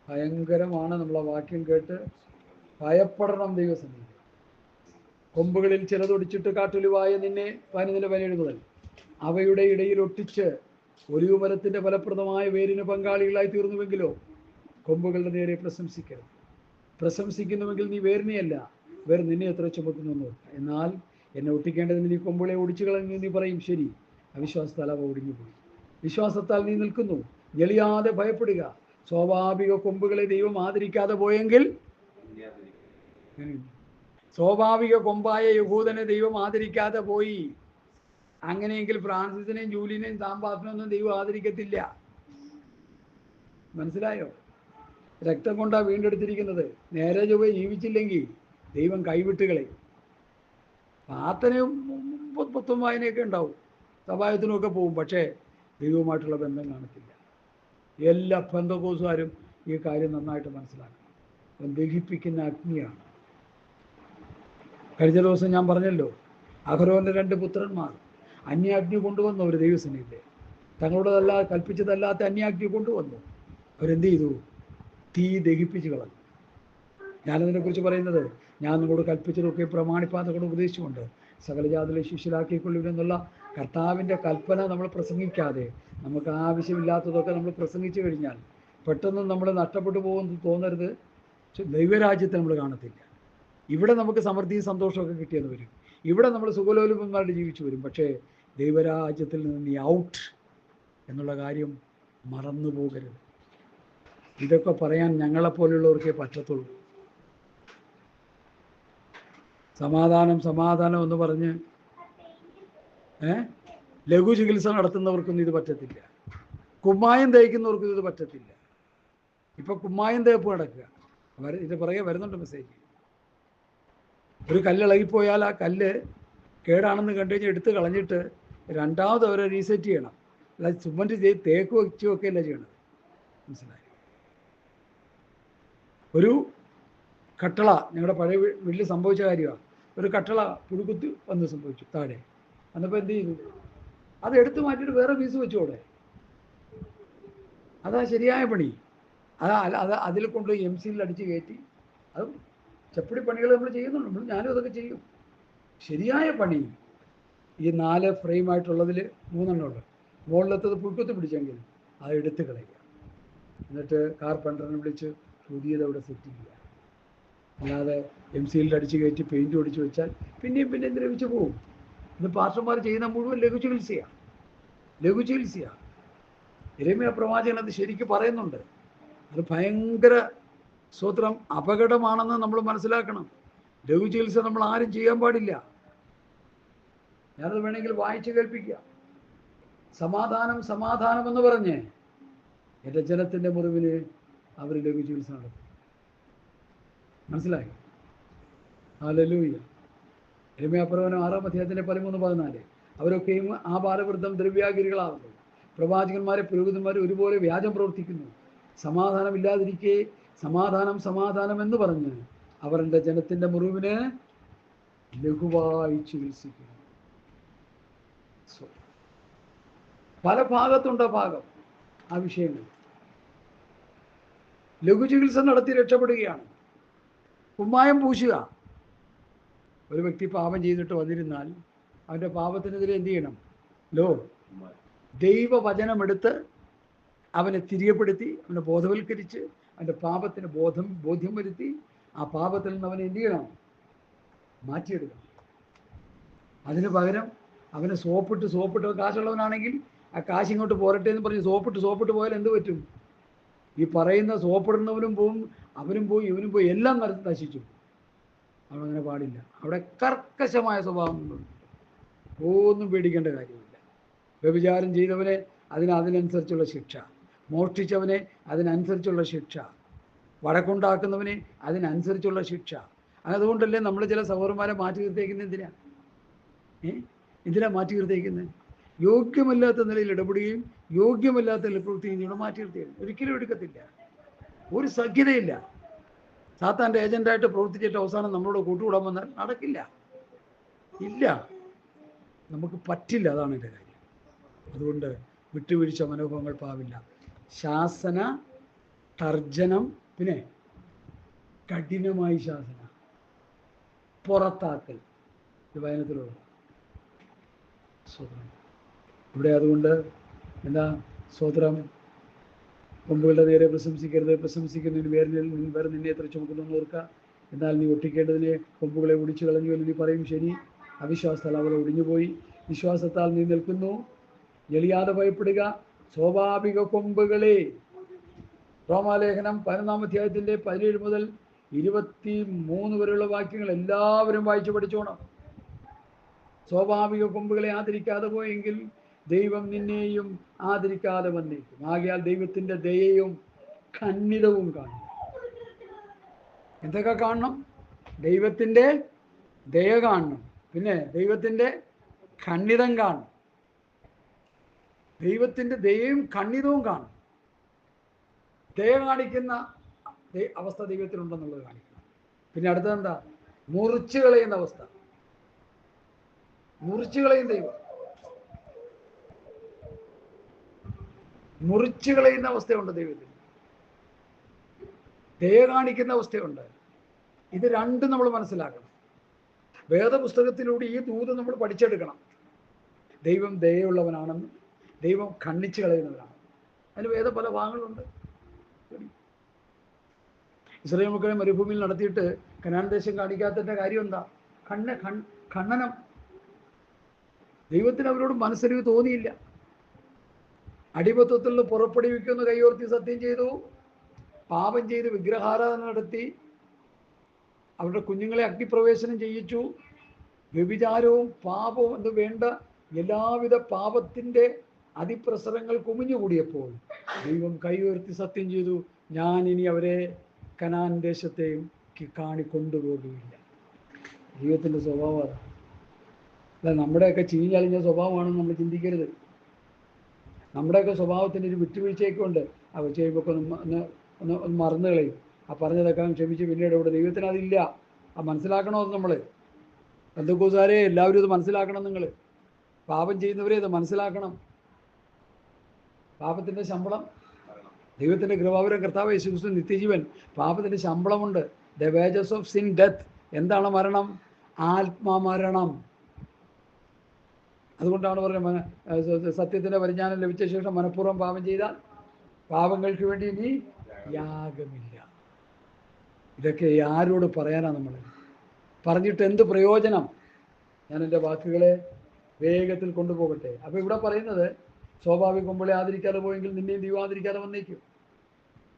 A: ഭയങ്കരമാണ്. നമ്മൾ ആ വാക്യം കേട്ട് ഭയപ്പെടണം ദൈവസന്നിധി. കൊമ്പുകളിൽ ചിലതൊടിച്ചിട്ട് കാട്ടൊലിവായ നിന്നെ 17 മുതൽ അവയുടെ ഇടയിൽ ഒട്ടിച്ച് ഒലിവ് മരത്തിൻ്റെ ഫലപ്രദമായ വേരിന് പങ്കാളികളായി തീർന്നുവെങ്കിലോ കൊമ്പുകളുടെ നേരെ പ്രശംസിക്കരുത്. പ്രശംസിക്കുന്നുവെങ്കിൽ നീ വേരിനെയല്ല, വേർ നിന്നെ എത്ര ചുമക്കുന്നു. എന്നാൽ എന്നെ ഒട്ടിക്കേണ്ടതിന് നീ കൊമ്പുകളെ ഒടിച്ചു കളഞ്ഞു നീ പറയും, ശരി, അവിശ്വാസത്താൽ അവ ഒടിഞ്ഞുപോയി. വിശ്വാസത്താൽ നീ നിൽക്കുന്നു. ഞെളിയാതെ ഭയപ്പെടുക. സ്വാഭാവിക കൊമ്പുകളെ ദൈവം ആദരിക്കാതെ പോയെങ്കിൽ, സ്വാഭാവിക കൊമ്പായ യഹൂദനെ ദൈവം ആദരിക്കാതെ പോയി. അങ്ങനെയെങ്കിൽ ഫ്രാൻസിസിനെയും ജൂലിനെയും സാമ്പാസിനൊന്നും ദൈവം ആദരിക്കത്തില്ല. മനസ്സിലായോ? രക്തം കൊണ്ടാണ് വീണ്ടെടുത്തിരിക്കുന്നത്. നേരെ ചൊവ്വേ ജീവിച്ചില്ലെങ്കിൽ ദൈവം കൈവിട്ടുകളെ. പ്രാർത്ഥനയും പൊത്തും വായനയൊക്കെ ഉണ്ടാവും, സഭായത്തിനുമൊക്കെ പോവും, പക്ഷേ ദൈവവുമായിട്ടുള്ള ബന്ധം കാണത്തില്ല. എല്ലാ പെന്തക്കോസുകാരും ഈ കാര്യം നന്നായിട്ട് മനസ്സിലാക്കണം. അവൻ ദഹിപ്പിക്കുന്ന അഗ്നിയാണ്. കഴിഞ്ഞ ദിവസം ഞാൻ പറഞ്ഞല്ലോ, അഹരോന്റെ 2 പുത്രന്മാർ അന്യാഗ്നി കൊണ്ടുവന്നു. അവർ ദൈവസന്നിധിയിൽ കൽപ്പിച്ചതല്ലാത്ത അന്യാഗ്നി കൊണ്ടുവന്നു. അവരെന്ത് ചെയ്തു? തീ ദഹിപ്പിച്ച് കളഞ്ഞു. ഞാനതിനെക്കുറിച്ച് പറയുന്നത്, ഞാൻ നിങ്ങളോട് കൽപ്പിച്ചതൊക്കെ പ്രമാണിപ്പാൻ നിങ്ങളോട് ഉപദേശിച്ചുകൊണ്ട് സകല ജാതികളെ ശിഷ്യരാക്കിക്കൊള്ളുവിനെന്നുള്ള കർത്താവിൻ്റെ കൽപ്പന നമ്മൾ പ്രസംഗിക്കാതെ നമുക്ക് ആവശ്യമില്ലാത്തതൊക്കെ നമ്മൾ പ്രസംഗിച്ചു കഴിഞ്ഞാൽ പെട്ടെന്ന് നമ്മൾ നഷ്ടപ്പെട്ടു പോകുമെന്ന് തോന്നരുത്. ദൈവരാജ്യത്തെ നമ്മൾ കാണത്തില്ല. ഇവിടെ നമുക്ക് സമൃദ്ധിയും സന്തോഷമൊക്കെ കിട്ടിയെന്ന് വരും. ഇവിടെ നമ്മൾ സുഖലോലുപന്മാരുടെ ജീവിച്ചു വരും. പക്ഷേ ദൈവരാജ്യത്തിൽ നിന്ന് നീ ഔട്ട് എന്നുള്ള കാര്യം മറന്നു പോകരുത്. ഇതൊക്കെ പറയാൻ ഞങ്ങളെപ്പോലുള്ളവർക്കേ പറ്റത്തുള്ളൂ. സമാധാനം എന്ന് പറഞ്ഞ് ലഘു ചികിത്സ നടത്തുന്നവർക്കൊന്നും ഇത് പറ്റത്തില്ല. കുമ്മായം തേക്കുന്നവർക്കും ഇത് പറ്റത്തില്ല. ഇപ്പം കുമ്മായം തേപ്പ് നടക്കുക. ഇത് പുറകെ വരുന്നുണ്ട് മെസ്സേജ്. ഒരു കല്ലിളകിപ്പോയാൽ ആ കല്ല് കേടാണെന്ന് കണ്ടു കഴിഞ്ഞാൽ എടുത്ത് കളഞ്ഞിട്ട് രണ്ടാമത് അവരെ റീസെറ്റ് ചെയ്യണം. അല്ല സിമൻറ്റ് തേക്ക് വെച്ചുമൊക്കെ അല്ല ചെയ്യണത്. മനസ്സിലായി? ഒരു കട്ടള ഞങ്ങളുടെ പഴയ വീട്ടിൽ സംഭവിച്ച കാര്യമാണ്. ഒരു കട്ടള പുഴുക്കുത്തി വന്ന് സംഭവിച്ചു താഴെ. അന്നപ്പോൾ എന്ത് ചെയ്തു? അത് എടുത്തു മാറ്റിയിട്ട് വേറെ പീസ് വെച്ചോടെ. അതാ ശരിയായ പണി. അതിൽ കൊണ്ട് MC-യിൽ അടിച്ച് കയറ്റി. അത് ചപ്പടി പണികൾ നമ്മൾ ചെയ്യുന്നുണ്ട്. ഞാനും അതൊക്കെ ചെയ്യും. ശരിയായ പണി ഈ 4 ഫ്രെയിമായിട്ടുള്ളതിൽ 3 ഉള്ളത്. മുകളിലത്തത് പുഴുക്കുത്തി പിടിച്ചെങ്കിൽ അത് എടുത്ത് കളയുക. എന്നിട്ട് കാർപ്പൻ്ററിനെ വിളിച്ച് പുതിയത് അവിടെ സെറ്റ് ചെയ്യുക. അല്ലാതെ MC-യിൽ അടിച്ച് കയറ്റി പെയിൻറ്റ് ഒടിച്ച് വെച്ചാൽ പിന്നെയും ദ്രവിച്ച് പോകും. ഇത് പാസ്റ്റർമാർ ചെയ്യുന്ന മുഴുവൻ ലഘു ചികിത്സയാണ്. യെരമ്യാ പ്രവാചകൻ അത് ശരിക്കും പറയുന്നുണ്ട്. അത് ഭയങ്കര സ്വത്രം അപകടമാണെന്ന് നമ്മൾ മനസ്സിലാക്കണം. ലഘു ചികിത്സ നമ്മൾ ആരും ചെയ്യാൻ പാടില്ല. ഞാനത് വേണമെങ്കിൽ വായിച്ച് കേൾപ്പിക്കുക. സമാധാനം എന്ന് പറഞ്ഞ് എൻ്റെ ജനത്തിൻ്റെ മുറിവിന് അവർ ലഘു ചികിത്സ നടത്തും. മനസ്സിലായി? ഹല്ലേലൂയ. യെരമ്യാ പ്രവചനം 6-ാം അധ്യായത്തിൻ്റെ 13-14 അവരൊക്കെയും ആ ബാലവൃദ്ധം ദ്രവ്യാഗിരികളാവുന്നു. പ്രവാചകന്മാരെ പുരോഹിതന്മാരെ ഒരുപോലെ വ്യാജം പ്രവർത്തിക്കുന്നു. സമാധാനമില്ലാതിരിക്കെ സമാധാനം എന്ന് പറഞ്ഞ് അവർ എൻ്റെ ജനത്തിൻ്റെ മുറിവിന് ലഘുവായി ചികിത്സിക്കുന്നു. പല ഭാഗത്തുണ്ട് ഭാഗം ആ വിഷയങ്ങൾ. ലഘു ചികിത്സ നടത്തി രക്ഷപ്പെടുകയാണ്. കുമ്മായം പൂശുക. ഒരു വ്യക്തി പാപം ചെയ്തിട്ട് വന്നിരുന്നാൽ അവൻ്റെ പാപത്തിനെതിരെ എന്ത് ചെയ്യണം? ദൈവവചനമെടുത്ത് അവനെ തിരികെപ്പെടുത്തി അവനെ ബോധവൽക്കരിച്ച് അവൻ്റെ പാപത്തിന് ബോധ്യം വരുത്തി ആ പാപത്തിൽ നിന്ന് അവനെ എന്ത് ചെയ്യണം? മാറ്റിയെടുക്കണം. അതിന് പകരം അവനെ സോപ്പിട്ട് കാശുള്ളവനാണെങ്കിൽ ആ കാശ് ഇങ്ങോട്ട് പോരട്ടെ എന്ന് പറഞ്ഞ് സോപ്പിട്ട് പോയാൽ എന്ത് പറ്റും? ഈ പറയുന്ന സോപ്പിടുന്നവനും പോവും, അവനും പോയി, ഇവനും പോയി, എല്ലാം നശിച്ചു. അവനങ്ങനെ പാടില്ല. അവിടെ കർക്കശമായ സ്വഭാവം ഒന്നും പേടിക്കേണ്ട കാര്യമില്ല. വ്യഭിചാരം ചെയ്തവനെ അതിനനുസരിച്ചുള്ള ശിക്ഷ, മോഷ്ടിച്ചവനെ അതിനനുസരിച്ചുള്ള ശിക്ഷ, വഴക്കുണ്ടാക്കുന്നവനെ അതിനനുസരിച്ചുള്ള ശിക്ഷ. അതുകൊണ്ടല്ലേ നമ്മൾ ചില സഹോദരന്മാരെ മാറ്റി നിർത്തിയേക്കുന്നത്? എന്തിനാ മാറ്റി നിർത്തിയേക്കുന്നത്? യോഗ്യമല്ലാത്ത നിലയിൽ ഇടപെടുകയും യോഗ്യമല്ലാത്ത നിലയിൽ പ്രവൃത്തിയും ചെയ്യണം. മാറ്റി നിർത്തിയേക്കുന്നത് ഒരിക്കലും എടുക്കത്തില്ല. ഒരു സഖ്യതയില്ല. സാത്താൻ്റെ ഏജൻ്റായിട്ട് പ്രവർത്തിച്ചിട്ട് അവസാനം നമ്മളോട് കൂട്ടുകൂടാൻ വന്നാൽ നടക്കില്ല. ഇല്ല, നമുക്ക് പറ്റില്ല. അതാണ് എൻ്റെ കാര്യം. അതുകൊണ്ട് വിട്ടുവീഴ്ച മനോഭാവങ്ങൾ പാവില്ല. ശാസന, തർജനം, പിന്നെ കഠിനമായി ശാസന, പുറത്താക്കൽ, ഇത് വചനത്തിലുള്ള സ്വതന്ത്രം. ഇവിടെ അതുകൊണ്ട് എന്താ സ്വതന്ത്രം? കൊമ്പുകളുടെ നേരെ പ്രശംസിക്കരുത്, പ്രശംസിക്കുന്നതിന് വേറെ നിന്നെ എത്ര ചുമക്കുന്നു ഓർക്കുക. എന്നാൽ നീ ഒട്ടിക്കേണ്ടതിനെ കൊമ്പുകളെ ഒടിച്ചു കളഞ്ഞു എന്ന് നീ പറയും. ശരി, അവിശ്വാസത്താൽ അവളെ ഒടിഞ്ഞുപോയി, വിശ്വാസത്താൽ നീ നിൽക്കുന്നു. എളിയാതെ ഭയപ്പെടുക, സ്വാഭാവിക കൊമ്പുകളെ. റോമാലേഖനം 11-ാം അധ്യായത്തിൻ്റെ 17 മുതൽ 23 വരെയുള്ള വാക്യങ്ങൾ എല്ലാവരും വായിച്ചു പഠിച്ചോണം. സ്വാഭാവിക കൊമ്പുകളെ ആദരിക്കാതെ പോയെങ്കിൽ ദൈവം നിന്നെയും ആദരിക്കാതെ വന്നേക്കും. ആകയാൽ ദൈവത്തിൻ്റെ ദയയും ഖണ്ഡിതവും കാണണം. എന്തൊക്കെ കാണണം? ദൈവത്തിൻ്റെ ദയ കാണണം, പിന്നെ ദൈവത്തിൻ്റെ ഖണ്ഡിതം കാണണം. ദൈവത്തിൻ്റെ ദയയും ഖണ്ഡിതവും കാണണം. ദയ കാണിക്കുന്ന അവസ്ഥ ദൈവത്തിനുണ്ടെന്നുള്ളത് കാണിക്കണം. പിന്നെ അടുത്തതെന്താ? മുറിച്ചു കളയുന്ന അവസ്ഥ. മുറിച്ചു കളയും ദൈവം. മുറിച്ചു കളയുന്ന അവസ്ഥയുണ്ട് ദൈവത്തിന്. ദയ കാണിക്കുന്ന അവസ്ഥയുണ്ട്. ഇത് രണ്ടും നമ്മൾ മനസ്സിലാക്കണം. വേദപുസ്തകത്തിലൂടെ ഈ ദൂത് നമ്മൾ പഠിച്ചെടുക്കണം. ദൈവം ദയയുള്ളവനാണെന്ന്, ദൈവം ഖണ്ഡിച്ചു കളയുന്നവനാണ്. അതിന് പല ഭാഗങ്ങളുണ്ട്. ഇസ്രായേൽ മക്കളെ മരുഭൂമിയിൽ നടത്തിയിട്ട് കനാൻ ദേശം കാണിക്കാത്തതിൻ്റെ കാര്യം എന്താ? ഖണ്ഡനം. ദൈവത്തിന് അവരോട് മനസ്സരിവ് തോന്നിയില്ല. അടിമത്വത്തിൽ നിന്ന് പുറപ്പെടുവിക്കുന്ന കൈയോർത്തി സത്യം ചെയ്തു, പാപം ചെയ്ത് വിഗ്രഹാരാധന നടത്തി, അവരുടെ കുഞ്ഞുങ്ങളെ അഗ്നിപ്രവേശനം ചെയ്യിച്ചു. വ്യഭിചാരവും പാപവും എന്ന് വേണ്ട എല്ലാവിധ പാപത്തിൻ്റെ അതിപ്രസരങ്ങൾ കുമിഞ്ഞുകൂടിയപ്പോൾ ദൈവം കൈയുയർത്തി സത്യം ചെയ്തു, ഞാൻ ഇനി അവരെ കനാൻ ദേശത്തേക്ക് കൊണ്ടുപോകുകയില്ല. ദൈവത്തിൻ്റെ സ്വഭാവം അതാണ്. അല്ല, നമ്മുടെയൊക്കെ ചീഞ്ഞളിഞ്ഞ സ്വഭാവമാണെന്ന് നമ്മൾ ചിന്തിക്കരുത്. നമ്മുടെയൊക്കെ സ്വഭാവത്തിന് ഒരു വിട്ടുവീഴ്ചയൊക്കെ ഉണ്ട്. ആ വെച്ച് കഴിയുമ്പോൾ ഒന്ന് മറന്നു കളയും. ആ പറഞ്ഞതൊക്കെ ക്ഷമിച്ച് പിന്നീട് ഇവിടെ. ദൈവത്തിന് അതില്ല. ആ മനസ്സിലാക്കണോ? അത് നമ്മൾ പെന്തക്കോസ്തുകാരെ എല്ലാവരും ഇത് മനസ്സിലാക്കണം. നിങ്ങൾ പാപം ചെയ്യുന്നവരെ ഇത് മനസ്സിലാക്കണം. പാപത്തിൻ്റെ ശമ്പളം ദൈവത്തിൻ്റെ കൃപാവരം കർത്താവ് യേശുക്രിസ്തു നിത്യജീവൻ. പാപത്തിൻ്റെ ശമ്പളമുണ്ട്. The wages of sin death. എന്താണ് മരണം? ആത്മമരണം. അതുകൊണ്ടാണ് പറയുന്നത്, സത്യത്തിൻ്റെ പരിജ്ഞാനം ലഭിച്ച ശേഷം മനഃപൂർവ്വം പാപം ചെയ്താൽ പാപങ്ങൾക്ക് വേണ്ടി ഇനി യാഗമില്ല. ഇതൊക്കെ ആരോട് പറയാനാണ്? നമ്മൾ പറഞ്ഞിട്ട് എന്ത് പ്രയോജനം? ഞാൻ എൻ്റെ വാക്കുകളെ വേഗത്തിൽ കൊണ്ടുപോകട്ടെ. അപ്പോൾ ഇവിടെ പറയുന്നത്, സ്വാഭാവിക കൊമ്പുകളെ ആദരിക്കാതെ പോയെങ്കിൽ നിന്നെയും ദൈവം ആദരിക്കാതെ വന്നേക്കും.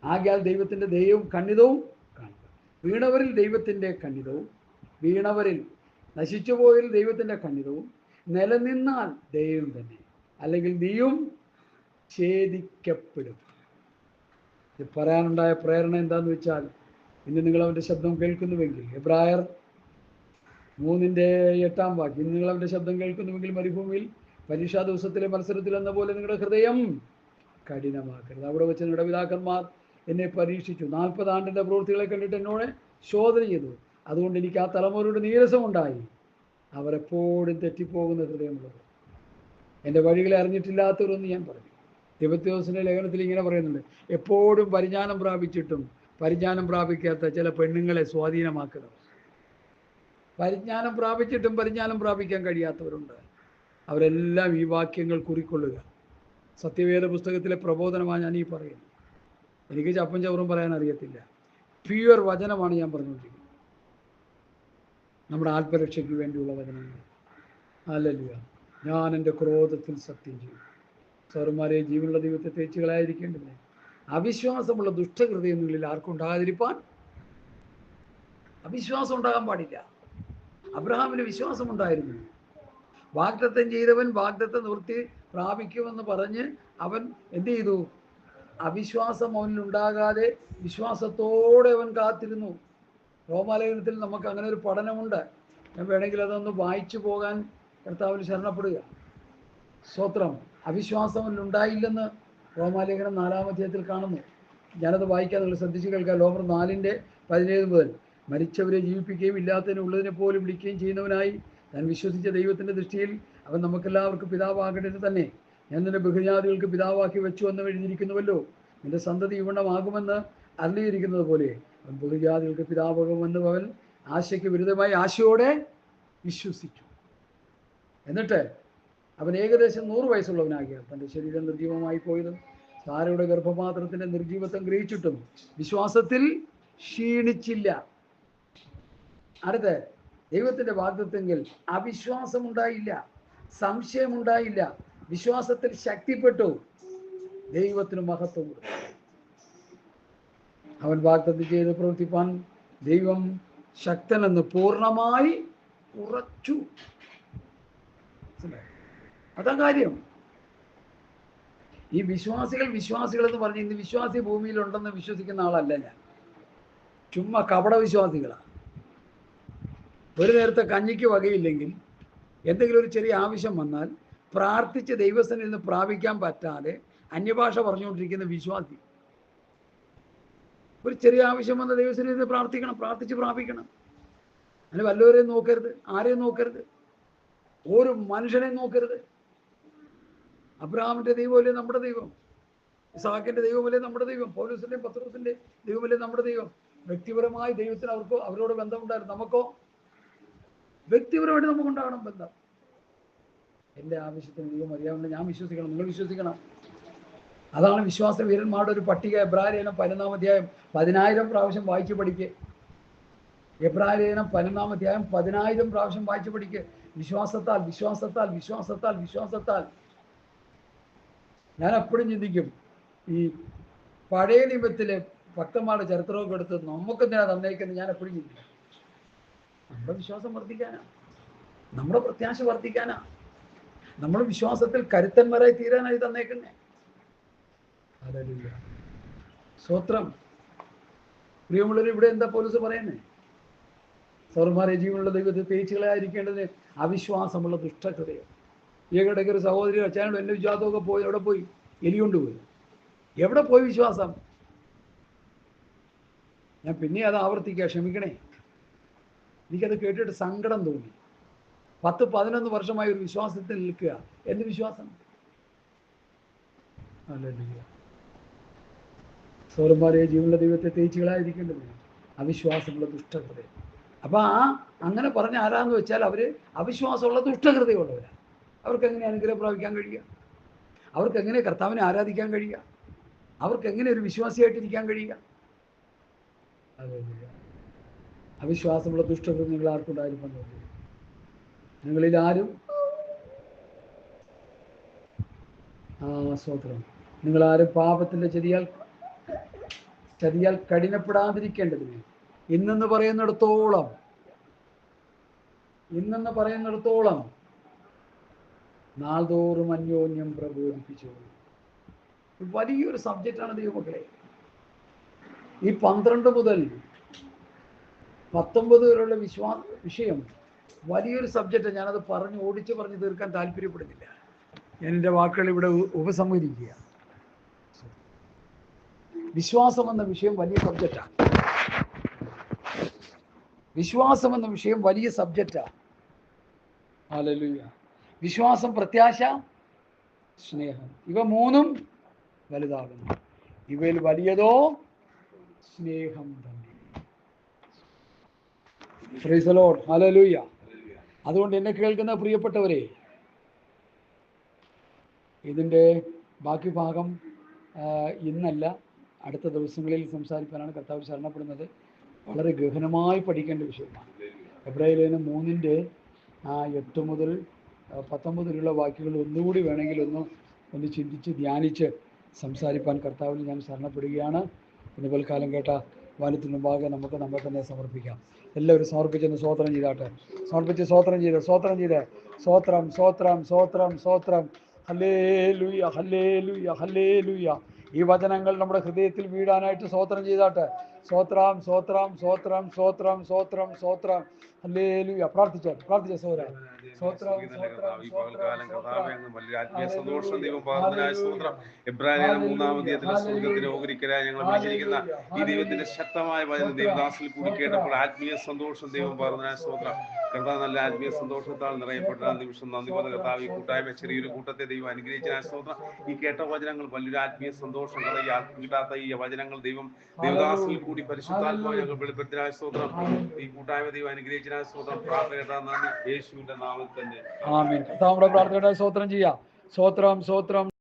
A: ആകയാൽ ദൈവത്തിൻ്റെ ദയവും ഖണ്ഡിതവും കാണുക. വീണവരിൽ ദൈവത്തിൻ്റെ ഖണ്ഡിതവും, വീണവരിൽ നശിച്ചുപോയതിൽ ദൈവത്തിൻ്റെ ഖണ്ഡിതവും, നിലനിന്നാൽ ദൈവം തന്നെ, അല്ലെങ്കിൽ നീയും ഛേദിക്കപ്പെടും. ഇത് പറയാനുണ്ടായ പ്രേരണ എന്താണെന്ന് വെച്ചാൽ, ഇന്ന് നിങ്ങൾ അവൻ്റെ ശബ്ദം കേൾക്കുന്നുവെങ്കിൽ, എബ്രായർ 3:8 വാക്യം, ഇന്ന് നിങ്ങൾ അവൻ്റെ ശബ്ദം കേൾക്കുന്നുവെങ്കിൽ മരുഭൂമിയിൽ പരീക്ഷാ ദിവസത്തിലെ മത്സരത്തിൽ എന്ന പോലെ നിങ്ങളുടെ ഹൃദയം കഠിനമാക്കരുത്. അവിടെ വെച്ച് നിങ്ങളുടെ പിതാക്കന്മാർ എന്നെ പരീക്ഷിച്ചു, 40 ആണ്ടിൻ്റെ പ്രവൃത്തികളെ കണ്ടിട്ട് എന്നോട് ശോധന ചെയ്തു. അതുകൊണ്ട് എനിക്ക് ആ തലമുറയുടെ നീരസമുണ്ടായി. അവരെപ്പോഴും തെറ്റിപ്പോകുന്ന ഹൃദയമുള്ളത്, എൻ്റെ വഴികളെ അറിഞ്ഞിട്ടില്ലാത്തവരെന്ന് ഞാൻ പറഞ്ഞു. തിമോഥെയോസിൻ്റെ ലേഖനത്തിൽ ഇങ്ങനെ പറയുന്നുണ്ട്, എപ്പോഴും പരിജ്ഞാനം പ്രാപിച്ചിട്ടും പരിജ്ഞാനം പ്രാപിക്കാത്ത ചില പെണ്ണുങ്ങളെ സ്വാധീനമാക്കുന്നത്. പരിജ്ഞാനം പ്രാപിച്ചിട്ടും പരിജ്ഞാനം പ്രാപിക്കാൻ കഴിയാത്തവരുണ്ട്. അവരെല്ലാം ഈ വാക്യങ്ങൾ കുറിക്കൊള്ളുക. സത്യവേദ പുസ്തകത്തിലെ പ്രബോധനമാണ് ഞാൻ ഈ പറയുന്നത്. എനിക്ക് ചപ്പും ചവറും പറയാൻ അറിയത്തില്ല. പ്യുവർ വചനമാണ് ഞാൻ പറഞ്ഞുകൊണ്ടിരിക്കുന്നത്. നമ്മുടെ ആത്മരക്ഷയ്ക്ക് വേണ്ടിയുള്ള വചനങ്ങൾ. ഹല്ലേലൂയ. ഞാൻ എൻ്റെ ക്രോധത്തിൽ സത്യം ചെയ്യും. സൗരന്മാരെ, ജീവനുള്ള ദൈവത്തെ തേച്ചുകളായിരിക്കേണ്ടതിന് അവിശ്വാസമുള്ള ദുഷ്ടഹൃദയങ്ങളിൽ ആർക്കും ഉണ്ടാകാതിരിപ്പാൻ. അവിശ്വാസം ഉണ്ടാകാൻ പാടില്ല. അബ്രഹാമിന് വിശ്വാസമുണ്ടായിരുന്നു. വാഗ്ദത്തം ചെയ്തവൻ വാഗ്ദത്തം നിവൃത്തി പ്രാപിക്കുമെന്ന് പറഞ്ഞ് അവൻ എന്ത് ചെയ്തു? അവിശ്വാസം അവനിലുണ്ടാകാതെ വിശ്വാസത്തോടെ അവൻ കാത്തിരുന്നു. റോമാലേഖനത്തിൽ നമുക്ക് അങ്ങനെ ഒരു പഠനമുണ്ട്. ഞാൻ വേണമെങ്കിൽ അതൊന്ന് വായിച്ചു പോകാൻ കർത്താവിന് ശരണപ്പെടുക. സ്തോത്രം. അവിശ്വാസം അവനിലുണ്ടായില്ലെന്ന് റോമാലേഖനം 4-ാം അധ്യായത്തിൽ കാണുന്നു. ഞാനത് വായിക്കാൻ നിങ്ങൾ ശ്രദ്ധിച്ച് കേൾക്കാം. റോമർ 4:17 മുതൽ, മരിച്ചവരെ ജീവിപ്പിക്കുകയും ഇല്ലാത്തതിനെ ഉള്ളതിനെ പോലും വിളിക്കുകയും ചെയ്യുന്നവനായി താൻ വിശ്വസിച്ച ദൈവത്തിൻ്റെ ദൃഷ്ടിയിൽ അവൻ നമുക്കെല്ലാവർക്കും പിതാവാകേണ്ടത് തന്നെ. ഞാൻ നിന്നെ ബഹുജാതികൾക്ക് പിതാവാക്കി വെച്ചു എന്ന് എഴുതിയിരിക്കുന്നുവല്ലോ. നിന്റെ സന്തതി ഇവണ്ണമാകുമെന്ന് അറിഞ്ഞിരിക്കുന്നത് പോലെ അവൻ ബഹുജാതികൾക്ക് പിതാവാകുമെന്ന് അവൻ ആശയ്ക്ക് വിരുദ്ധമായി ആശയോടെ വിശ്വസിച്ചു. എന്നിട്ട് അവൻ ഏകദേശം 100 വയസ്സുള്ളവനാകിയാൽ തൻ്റെ ശരീരം നിർജീവമായി പോയതും സാരയുടെ ഗർഭപാത്രത്തിന്റെ നിർജീവത്വം ഗ്രഹിച്ചിട്ടും വിശ്വാസത്തിൽ ക്ഷീണിച്ചില്ല. അടുത്ത ദൈവത്തിന്റെ വാഗ്ദത്തമെങ്കിൽ അവിശ്വാസമുണ്ടായില്ല, സംശയമുണ്ടായില്ല, വിശ്വാസത്തിൽ ശക്തിപ്പെട്ടു, ദൈവത്തിന് മഹത്വം കൊടുത്തു. അവൻ വാഗ്ദത്തം ചെയ്ത് പ്രവർത്തിപ്പാൻ ദൈവം ശക്തനെന്ന് പൂർണ്ണമായി ഉറച്ചു. അതാ കാര്യം. ഈ വിശ്വാസികൾ എന്ന് പറഞ്ഞ് ഇന്ന് വിശ്വാസി ഭൂമിയിലുണ്ടെന്ന് വിശ്വസിക്കുന്ന ആളല്ല ഞാൻ. ചുമ്മാ കപട വിശ്വാസികളാണ്. ഒരു നേരത്തെ കഞ്ഞിക്ക് വകയില്ലെങ്കിൽ എന്തെങ്കിലും ഒരു ചെറിയ ആവശ്യം വന്നാൽ പ്രാർത്ഥിച്ച് ദൈവസന്നിധിയിൽ നിന്ന് പ്രാപിക്കാൻ പറ്റാതെ അന്യഭാഷ പറഞ്ഞുകൊണ്ടിരിക്കുന്ന വിശ്വാസി. ഒരു ചെറിയ ആവശ്യം വന്ന ദൈവസന്നിധിയിൽ നിന്ന് പ്രാർത്ഥിക്കണം, പ്രാർത്ഥിച്ച് പ്രാപിക്കണം. അതിന് വല്ലവരെയും നോക്കരുത്, ആരെയും നോക്കരുത്, ഒരു മനുഷ്യനെ നോക്കരുത്. അബ്രഹാമിന്റെ ദൈവമല്ലേ നമ്മുടെ ദൈവം, ഇസ്ഹാക്കിന്റെ ദൈവമല്ലേ നമ്മുടെ ദൈവം, പൗലോസിന്റെയും പത്രോസിന്റെ ദൈവമല്ലേ നമ്മുടെ ദൈവം. വ്യക്തിപരമായി ദൈവത്തിന് അവരോട് ബന്ധമുണ്ടായിരുന്നു. നമുക്കോ വ്യക്തിപരമായിട്ട് നമുക്കുണ്ടാകണം ബന്ധം. എൻ്റെ ആവശ്യത്തിന് ദൈവം അറിയാവുന്ന ഞാൻ വിശ്വസിക്കണം, നിങ്ങൾ വിശ്വസിക്കണം. അതാണ് വിശ്വാസ വീരന്മാരുടെ ഒരു പട്ടിക. എബ്രായലേഖനം 11-ാം അധ്യായം 10,000 പ്രാവശ്യം വായിച്ചു പഠിക്കുക. എബ്രായലേഖനം 11-ാം അധ്യായം 10,000 പ്രാവശ്യം വായിച്ചു പഠിക്കുക. വിശ്വാസത്താൽ വിശ്വാസത്താൽ വിശ്വാസത്താൽ വിശ്വാസത്താൽ. ഞാൻ എപ്പോഴും ചിന്തിക്കും, ഈ പഴയ നിയമത്തിലെ ഭക്തന്മാരുടെ ചരിത്രമൊക്കെ എടുത്ത് നമുക്കെന്തിനാ തന്നേക്കുന്നത് ഞാൻ എപ്പോഴും ചിന്തിക്കും. നമ്മുടെ വിശ്വാസം വർദ്ധിക്കാനാ, നമ്മുടെ പ്രത്യാശ വർദ്ധിക്കാനാ, നമ്മുടെ വിശ്വാസത്തിൽ കരുത്തന്മാരായി തീരാനായി തന്നേക്കുന്നേ. ഹല്ലേലൂയ, സ്തോത്രം. പ്രിയമുള്ളവർ, ഇവിടെ എന്താ പൗലോസ് പറയുന്നേ? സൗരന്മാരെ ജീവനുള്ള ദൈവത്തെ തേച്ചുകളായിരിക്കേണ്ടതിന് അവിശ്വാസമുള്ള ദുഷ്ടഹൃദയം. ഈയിടയ്ക്ക് ഒരു സഹോദരി അച്ഛനോട് എൻ്റെ വിശ്വാസമൊക്കെ പോയി, എവിടെ പോയി? എലി കൊണ്ടുപോയി. എവിടെ പോയി വിശ്വാസം? ഞാൻ പിന്നെ അത് ആവർത്തിക്കുക, ക്ഷമിക്കണേ. എനിക്കത് കേട്ടിട്ട് സങ്കടം തോന്നി. 10-11 വർഷമായി ഒരു വിശ്വാസത്തിൽ നിൽക്കുക. എന്ത് വിശ്വാസം? ഹല്ലേലൂയ. സൗരന്മാരെ ജീവനുള്ള ദൈവത്തെ തേച്ചുകളായിരിക്കേണ്ടത് അവിശ്വാസമുള്ള ദുഷ്ടഹൃദയം. അപ്പൊ അങ്ങനെ പറഞ്ഞ ആരാന്ന് വെച്ചാൽ അവര് അവിശ്വാസമുള്ള ദുഷ്ടഹൃദയമുള്ളവരാ. അവർക്ക് എങ്ങനെ അനുഗ്രഹം പ്രാപിക്കാൻ കഴിയുക? അവർക്ക് എങ്ങനെ കർത്താവിനെ ആരാധിക്കാൻ കഴിയുക? അവർക്ക് എങ്ങനെ ഒരു വിശ്വാസിയായിട്ടിരിക്കാൻ കഴിയുക? അവിശ്വാസമുള്ള ദുഷ്ടഹൃദയം നിങ്ങൾ ആർക്കുണ്ടായിരുന്നു? നിങ്ങളിൽ ആരും സ്തോത്രം, നിങ്ങളാരും പാപത്തിന്റെ ചതിയാൽ കഠിനപ്പെടാതിരിക്കേണ്ടതിന് ഇന്നെന്ന് പറയുന്നിടത്തോളം നാൾതോറും അന്യോന്യം പ്രബോധിപ്പിച്ചു. വലിയൊരു സബ്ജക്റ്റാണ് ദൈവമക്കളെ. ഈ 12 മുതൽ 19 വരെയുള്ള വിഷയം വലിയൊരു സബ്ജക്റ്റാണ്. ഞാനത് ഓടിച്ച് പറഞ്ഞു തീർക്കാൻ താല്പര്യപ്പെടുന്നില്ല. ഞാൻ എൻ്റെ വാക്കുകൾ ഇവിടെ ഉപസംഹരിക്കുക. വിശ്വാസം എന്ന വിഷയം വലിയ സബ്ജക്റ്റാണ്. വിശ്വാസം എന്ന വിഷയം വലിയ സബ്ജക്റ്റാണ്. ഹല്ലേലൂയ. വിശ്വാസം, പ്രത്യാശ, സ്നേഹം, ഇവ മൂന്നും വലുതാകുന്നു. ഇവയിൽ വലിയതോ സ്നേഹം തന്നെ. Praise the Lord. ഹല്ലേലൂയ. അതുകൊണ്ട് എന്നെ കേൾക്കുന്ന പ്രിയപ്പെട്ടവരെ, ഇതിൻ്റെ ബാക്കി ഭാഗം ഇന്നല്ല, അടുത്ത ദിവസങ്ങളിൽ സംസാരിക്കാനാണ് കർത്താവ് ശരണപ്പെടുന്നത്. വളരെ ഗഹനമായി പഠിക്കേണ്ട വിഷയമാണ്. എബ്രായലേഖനം 3-ന്റെ 8 മുതൽ 19 വരെയുള്ള വാക്യങ്ങൾ ഒന്നുകൂടി വേണമെങ്കിൽ ഒന്ന് ചിന്തിച്ച് ധ്യാനിച്ച് സംസാരിപ്പാൻ കർത്താവിൽ ഞാൻ ശരണപ്പെടുകയാണ്. ഇന്ന് പൽക്കാലം കേട്ട വാനത്തിന് മുമ്പാകെ നമുക്ക് നമ്മെ തന്നെ സമർപ്പിക്കാം. എല്ലാവരും സമർപ്പിച്ചെന്ന് സ്തോത്രം ചെയ്താട്ടെ. സ്തോത്രം ചെയ്ത് ഹല്ലേലൂയ, ഹല്ലേലൂയ, ഹല്ലേലൂയ. ഈ വചനങ്ങൾ നമ്മുടെ ഹൃദയത്തിൽ വീഴാനായിട്ട് സ്തോത്രം ചെയ്താട്ടെ. സ്വോത്രം സ്വോത്രം സ്വോത്രം സ്വോത്രം സ്വോത്രം സ്വോത്രം. ഹല്ലേലൂയ. പ്രാർത്ഥിച്ചോ സഹോദരാ. സ്വോത്രം സ്വോത്രം
B: ആത്മീയ സന്തോഷം ദൈവം പകർന്നതിനായ സ്തോത്രം. എബ്രായർ 3-ാം അധ്യായത്തിലെ സ്വർഗ്ഗത്തിന് ഓഹരിക്കരായി ഞങ്ങൾ വിളിച്ചിരിക്കുന്ന ഈ ദൈവത്തിന്റെ ശക്തമായ വചനം ദൈവദാസിൽ കൂടി കേട്ടപ്പോൾ ആത്മീയ സന്തോഷം ദൈവം പകർന്നതിനായ സ്തോത്രം. കർത്താവ് നല്ല ആത്മീയ സന്തോഷത്താൽ നിറയപ്പെട്ട നിമിഷം നന്ദി പറഞ്ഞ കർത്താവ് ഈ കൂട്ടായ്മ ചെറിയൊരു കൂട്ടത്തെ ദൈവം അനുഗ്രഹിച്ചതിനായ സ്തോത്രം. ഈ കേട്ട വചനങ്ങൾ വലിയൊരു ആത്മീയ സന്തോഷം കിട്ടാത്ത ഈ വചനങ്ങൾ ദൈവദാസിൽ കൂടി പരിശുദ്ധാത്മാവ് ഞങ്ങൾ വെളിപ്പെടുത്തിനായ സ്തോത്രം. ഈ കൂട്ടായ്മ ദൈവം അനുഗ്രഹിച്ചതിനായ സ്തോത്രം. പ്രാർത്ഥന കേട്ടാൽ നന്ദി യേശുവിന്റെ നാമത്തിൽ തന്നെ.
A: ആമേൻ. കർത്താവ് നമ്മുടെ പ്രാർത്ഥനയുടെ സ്തോത്രം ചെയ്യാം. സ്തോത്രം സ്തോത്രം.